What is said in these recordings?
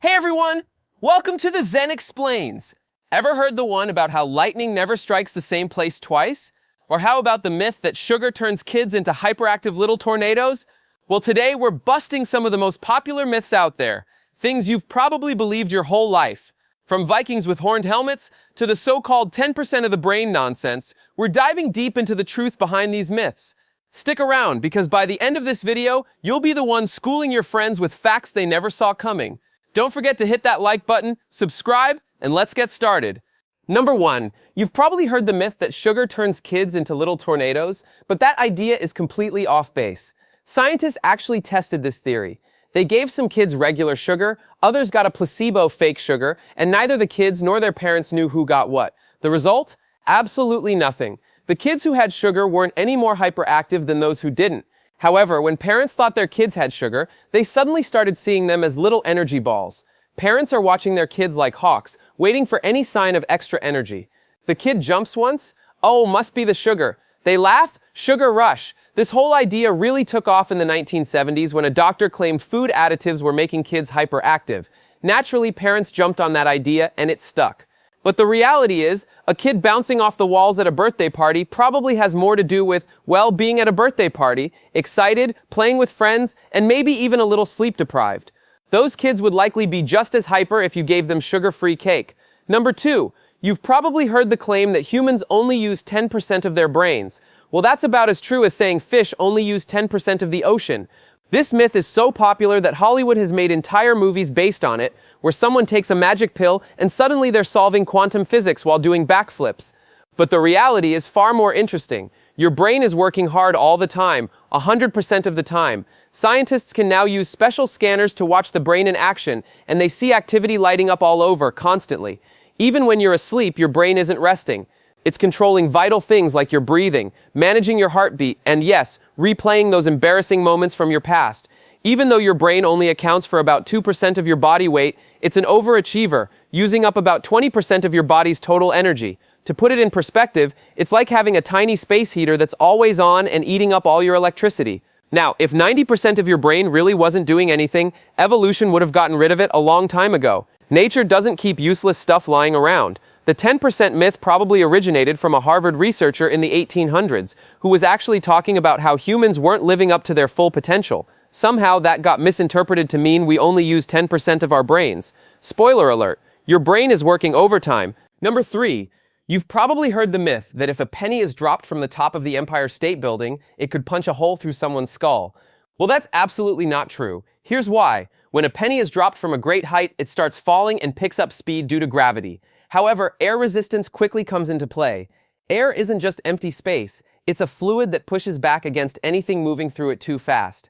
Hey everyone! Welcome to the ZenExplains. Ever heard the one about how lightning never strikes the same place twice? Or how about the myth that sugar turns kids into hyperactive little tornadoes? Well, today we're busting some of the most popular myths out there, things you've probably believed your whole life. From Vikings with horned helmets to the so-called 10% of the brain nonsense, we're diving deep into the truth behind these myths. Stick around, because by the end of this video, you'll be the one schooling your friends with facts they never saw coming. Don't forget to hit that like button, subscribe, and let's get started. Number 1, you've probably heard the myth that sugar turns kids into little tornadoes, but that idea is completely off base. Scientists actually tested this theory. They gave some kids regular sugar, others got a placebo fake sugar, and neither the kids nor their parents knew who got what. The result? Absolutely nothing. The kids who had sugar weren't any more hyperactive than those who didn't. However, when parents thought their kids had sugar, they suddenly started seeing them as little energy balls. Parents are watching their kids like hawks, waiting for any sign of extra energy. The kid jumps once? Oh, must be the sugar. They laugh? Sugar rush. This whole idea really took off in the 1970s when a doctor claimed food additives were making kids hyperactive. Naturally, parents jumped on that idea and it stuck. But the reality is, a kid bouncing off the walls at a birthday party probably has more to do with, well, being at a birthday party, excited, playing with friends, and maybe even a little sleep deprived. Those kids would likely be just as hyper if you gave them sugar-free cake. Number 2, you've probably heard the claim that humans only use 10% of their brains. Well, that's about as true as saying fish only use 10% of the ocean. This myth is so popular that Hollywood has made entire movies based on it, where someone takes a magic pill and suddenly they're solving quantum physics while doing backflips. But the reality is far more interesting. Your brain is working hard all the time, 100% of the time. Scientists can now use special scanners to watch the brain in action, and they see activity lighting up all over, constantly. Even when you're asleep, your brain isn't resting. It's controlling vital things like your breathing, managing your heartbeat, and yes, replaying those embarrassing moments from your past. Even though your brain only accounts for about 2% of your body weight, it's an overachiever, using up about 20% of your body's total energy. To put it in perspective, it's like having a tiny space heater that's always on and eating up all your electricity. Now, if 90% of your brain really wasn't doing anything, evolution would have gotten rid of it a long time ago. Nature doesn't keep useless stuff lying around. The 10% myth probably originated from a Harvard researcher in the 1800s, who was actually talking about how humans weren't living up to their full potential. Somehow that got misinterpreted to mean we only use 10% of our brains. Spoiler alert, your brain is working overtime. Number 3, you've probably heard the myth that if a penny is dropped from the top of the Empire State Building, it could punch a hole through someone's skull. Well, that's absolutely not true. Here's why. When a penny is dropped from a great height, it starts falling and picks up speed due to gravity. However, air resistance quickly comes into play. Air isn't just empty space, it's a fluid that pushes back against anything moving through it too fast.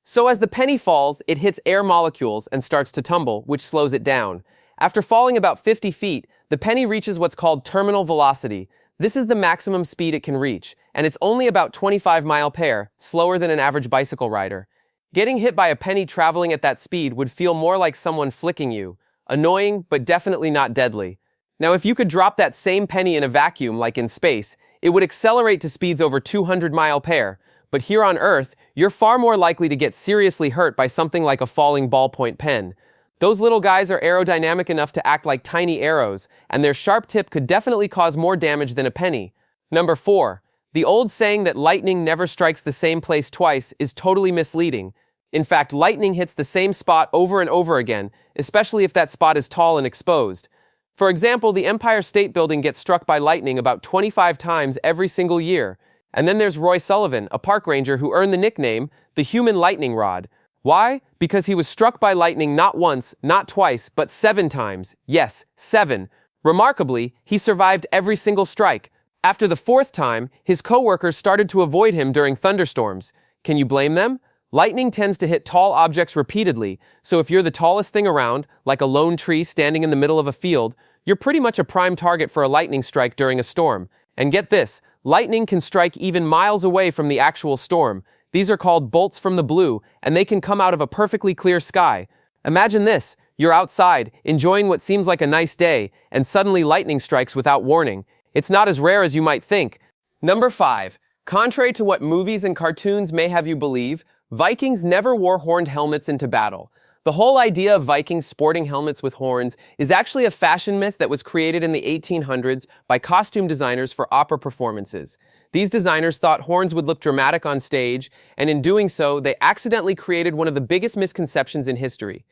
So as the penny falls, it hits air molecules and starts to tumble, which slows it down. After falling about 50 feet, the penny reaches what's called terminal velocity. This is the maximum speed it can reach, and it's only about 25 miles per hour, slower than an average bicycle rider. Getting hit by a penny traveling at that speed would feel more like someone flicking you. Annoying, but definitely not deadly. Now, if you could drop that same penny in a vacuum, like in space, it would accelerate to speeds over 200 miles per hour. But here on Earth, you're far more likely to get seriously hurt by something like a falling ballpoint pen. Those little guys are aerodynamic enough to act like tiny arrows, and their sharp tip could definitely cause more damage than a penny. Number 4, the old saying that lightning never strikes the same place twice is totally misleading. In fact, lightning hits the same spot over and over again, especially if that spot is tall and exposed. For example, the Empire State Building gets struck by lightning about 25 times every single year. And then there's Roy Sullivan, a park ranger who earned the nickname, the human lightning rod. Why? Because he was struck by lightning not once, not twice, but 7 times. Yes, 7. Remarkably, he survived every single strike. After the 4th time, his coworkers started to avoid him during thunderstorms. Can you blame them? Lightning tends to hit tall objects repeatedly, so if you're the tallest thing around, like a lone tree standing in the middle of a field, you're pretty much a prime target for a lightning strike during a storm. And get this, lightning can strike even miles away from the actual storm. These are called bolts from the blue, and they can come out of a perfectly clear sky. Imagine this, you're outside, enjoying what seems like a nice day, and suddenly lightning strikes without warning. It's not as rare as you might think. Number 5, contrary to what movies and cartoons may have you believe, Vikings never wore horned helmets into battle. The whole idea of Vikings sporting helmets with horns is actually a fashion myth that was created in the 1800s by costume designers for opera performances. These designers thought horns would look dramatic on stage, and in doing so, they accidentally created one of the biggest misconceptions in history.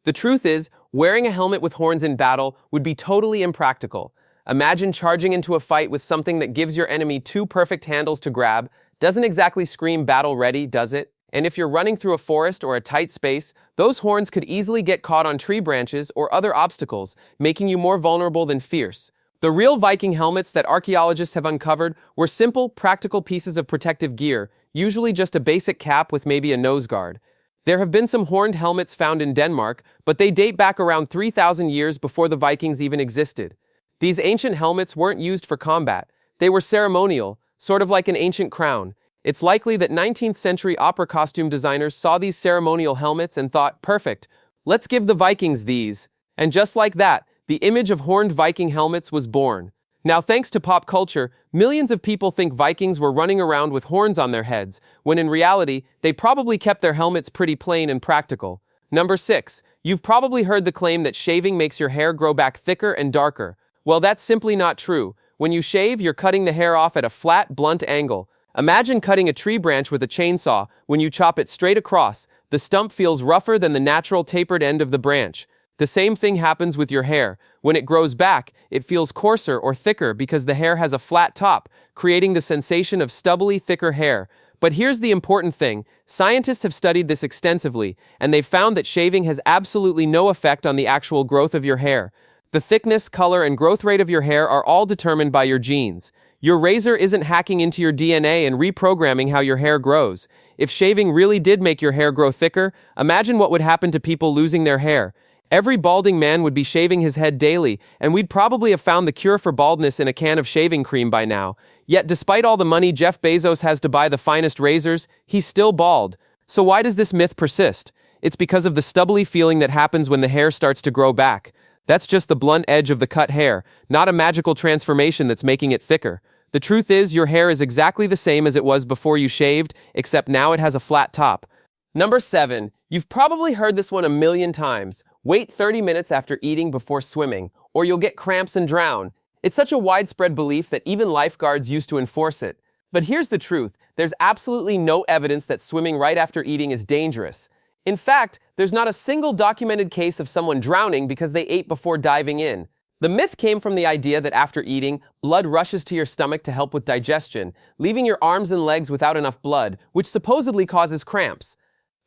The truth is, wearing a helmet with horns in battle would be totally impractical. Imagine charging into a fight with something that gives your enemy two perfect handles to grab. Doesn't exactly scream battle ready, does it? And if you're running through a forest or a tight space, those horns could easily get caught on tree branches or other obstacles, making you more vulnerable than fierce. The real Viking helmets that archaeologists have uncovered were simple, practical pieces of protective gear, usually just a basic cap with maybe a nose guard. There have been some horned helmets found in Denmark, but they date back around 3,000 years before the Vikings even existed. These ancient helmets weren't used for combat. They were ceremonial, sort of like an ancient crown. It's likely that 19th century opera costume designers saw these ceremonial helmets and thought, perfect, let's give the Vikings these. And just like that, the image of horned Viking helmets was born. Now, thanks to pop culture, millions of people think Vikings were running around with horns on their heads, when in reality, they probably kept their helmets pretty plain and practical. Number 6. You've probably heard the claim that shaving makes your hair grow back thicker and darker. Well, that's simply not true. When you shave, you're cutting the hair off at a flat, blunt angle. Imagine cutting a tree branch with a chainsaw. When you chop it straight across, the stump feels rougher than the natural tapered end of the branch. The same thing happens with your hair. When it grows back, it feels coarser or thicker because the hair has a flat top, creating the sensation of stubbly, thicker hair. But here's the important thing. Scientists have studied this extensively, and they've found that shaving has absolutely no effect on the actual growth of your hair. The thickness, color, and growth rate of your hair are all determined by your genes. Your razor isn't hacking into your DNA and reprogramming how your hair grows. If shaving really did make your hair grow thicker, imagine what would happen to people losing their hair. Every balding man would be shaving his head daily, and we'd probably have found the cure for baldness in a can of shaving cream by now. Yet despite all the money Jeff Bezos has to buy the finest razors, he's still bald. So why does this myth persist? It's because of the stubbly feeling that happens when the hair starts to grow back. That's just the blunt edge of the cut hair, not a magical transformation that's making it thicker. The truth is, your hair is exactly the same as it was before you shaved, except now it has a flat top. Number 7. You've probably heard this one a million times. Wait 30 minutes after eating before swimming, or you'll get cramps and drown. It's such a widespread belief that even lifeguards used to enforce it. But here's the truth. There's absolutely no evidence that swimming right after eating is dangerous. In fact, there's not a single documented case of someone drowning because they ate before diving in. The myth came from the idea that after eating, blood rushes to your stomach to help with digestion, leaving your arms and legs without enough blood, which supposedly causes cramps.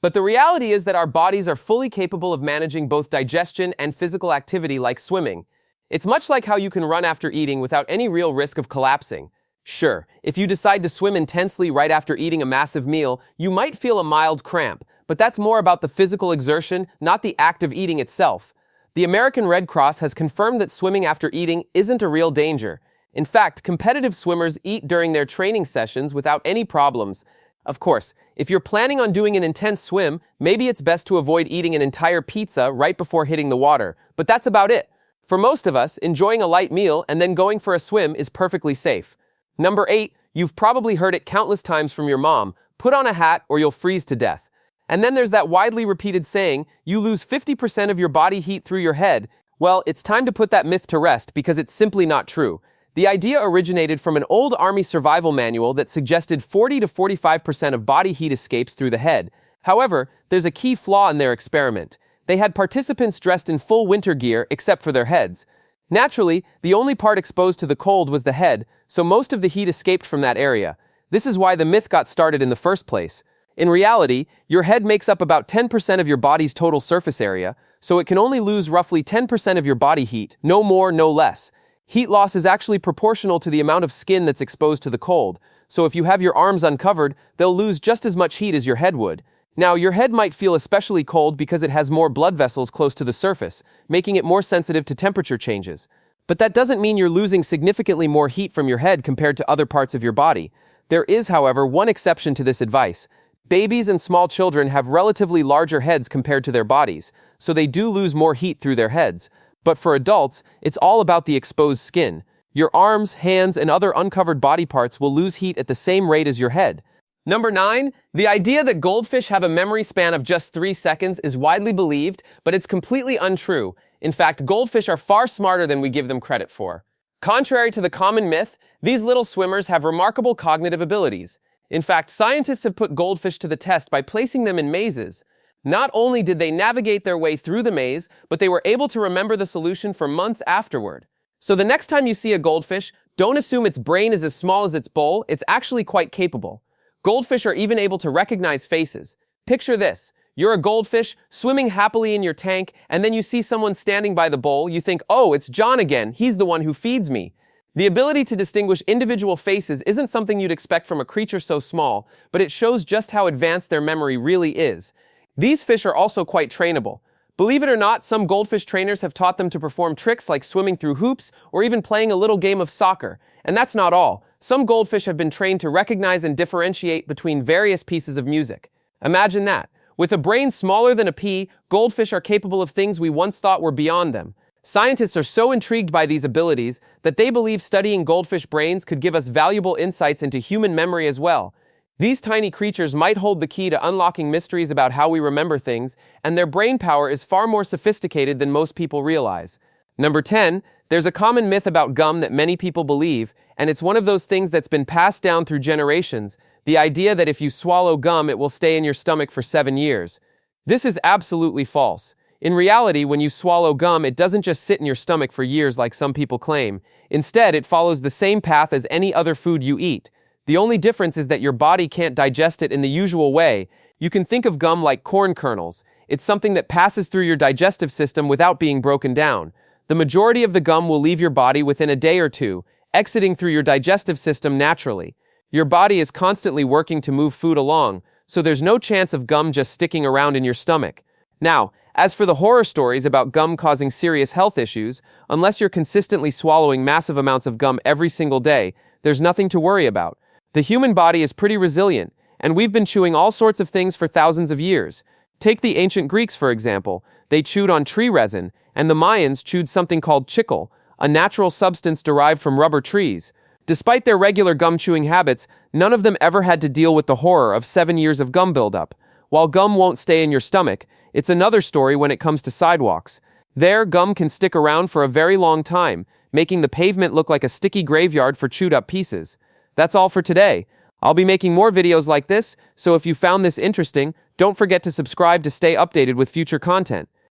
But the reality is that our bodies are fully capable of managing both digestion and physical activity like swimming. It's much like how you can run after eating without any real risk of collapsing. Sure, if you decide to swim intensely right after eating a massive meal, you might feel a mild cramp, but that's more about the physical exertion, not the act of eating itself. The American Red Cross has confirmed that swimming after eating isn't a real danger. In fact, competitive swimmers eat during their training sessions without any problems. Of course, if you're planning on doing an intense swim, maybe it's best to avoid eating an entire pizza right before hitting the water, but that's about it. For most of us, enjoying a light meal and then going for a swim is perfectly safe. Number 8, you've probably heard it countless times from your mom, put on a hat or you'll freeze to death. And then there's that widely repeated saying, you lose 50% of your body heat through your head. Well, it's time to put that myth to rest because it's simply not true. The idea originated from an old Army survival manual that suggested 40 to 45% of body heat escapes through the head. However, there's a key flaw in their experiment. They had participants dressed in full winter gear except for their heads. Naturally, the only part exposed to the cold was the head, so most of the heat escaped from that area. This is why the myth got started in the first place. In reality, your head makes up about 10% of your body's total surface area, so it can only lose roughly 10% of your body heat, no more, no less. Heat loss is actually proportional to the amount of skin that's exposed to the cold, so if you have your arms uncovered, they'll lose just as much heat as your head would. Now, your head might feel especially cold because it has more blood vessels close to the surface, making it more sensitive to temperature changes. But that doesn't mean you're losing significantly more heat from your head compared to other parts of your body. There is, however, one exception to this advice. Babies and small children have relatively larger heads compared to their bodies, so they do lose more heat through their heads. But for adults, it's all about the exposed skin. Your arms, hands, and other uncovered body parts will lose heat at the same rate as your head. Number 9, the idea that goldfish have a memory span of just 3 seconds is widely believed, but it's completely untrue. In fact, goldfish are far smarter than we give them credit for. Contrary to the common myth, these little swimmers have remarkable cognitive abilities. In fact, scientists have put goldfish to the test by placing them in mazes. Not only did they navigate their way through the maze, but they were able to remember the solution for months afterward. So the next time you see a goldfish, don't assume its brain is as small as its bowl. It's actually quite capable. Goldfish are even able to recognize faces. Picture this. You're a goldfish, swimming happily in your tank, and then you see someone standing by the bowl. You think, oh, it's John again. He's the one who feeds me. The ability to distinguish individual faces isn't something you'd expect from a creature so small, but it shows just how advanced their memory really is. These fish are also quite trainable. Believe it or not, some goldfish trainers have taught them to perform tricks like swimming through hoops or even playing a little game of soccer. And that's not all. Some goldfish have been trained to recognize and differentiate between various pieces of music. Imagine that. With a brain smaller than a pea, goldfish are capable of things we once thought were beyond them. Scientists are so intrigued by these abilities that they believe studying goldfish brains could give us valuable insights into human memory as well. These tiny creatures might hold the key to unlocking mysteries about how we remember things, and their brain power is far more sophisticated than most people realize. Number 10, there's a common myth about gum that many people believe, and it's one of those things that's been passed down through generations, the idea that if you swallow gum, it will stay in your stomach for 7 years. This is absolutely false. In reality, when you swallow gum, it doesn't just sit in your stomach for years like some people claim. Instead, it follows the same path as any other food you eat. The only difference is that your body can't digest it in the usual way. You can think of gum like corn kernels. It's something that passes through your digestive system without being broken down. The majority of the gum will leave your body within a day or two, exiting through your digestive system naturally. Your body is constantly working to move food along, so there's no chance of gum just sticking around in your stomach. Now, as for the horror stories about gum causing serious health issues, unless you're consistently swallowing massive amounts of gum every single day, there's nothing to worry about. The human body is pretty resilient, and we've been chewing all sorts of things for thousands of years. Take the ancient Greeks, for example. They chewed on tree resin, and the Mayans chewed something called chicle, a natural substance derived from rubber trees. Despite their regular gum-chewing habits, none of them ever had to deal with the horror of 7 years of gum buildup. While gum won't stay in your stomach, it's another story when it comes to sidewalks. There, gum can stick around for a very long time, making the pavement look like a sticky graveyard for chewed-up pieces. That's all for today. I'll be making more videos like this, so if you found this interesting, don't forget to subscribe to stay updated with future content.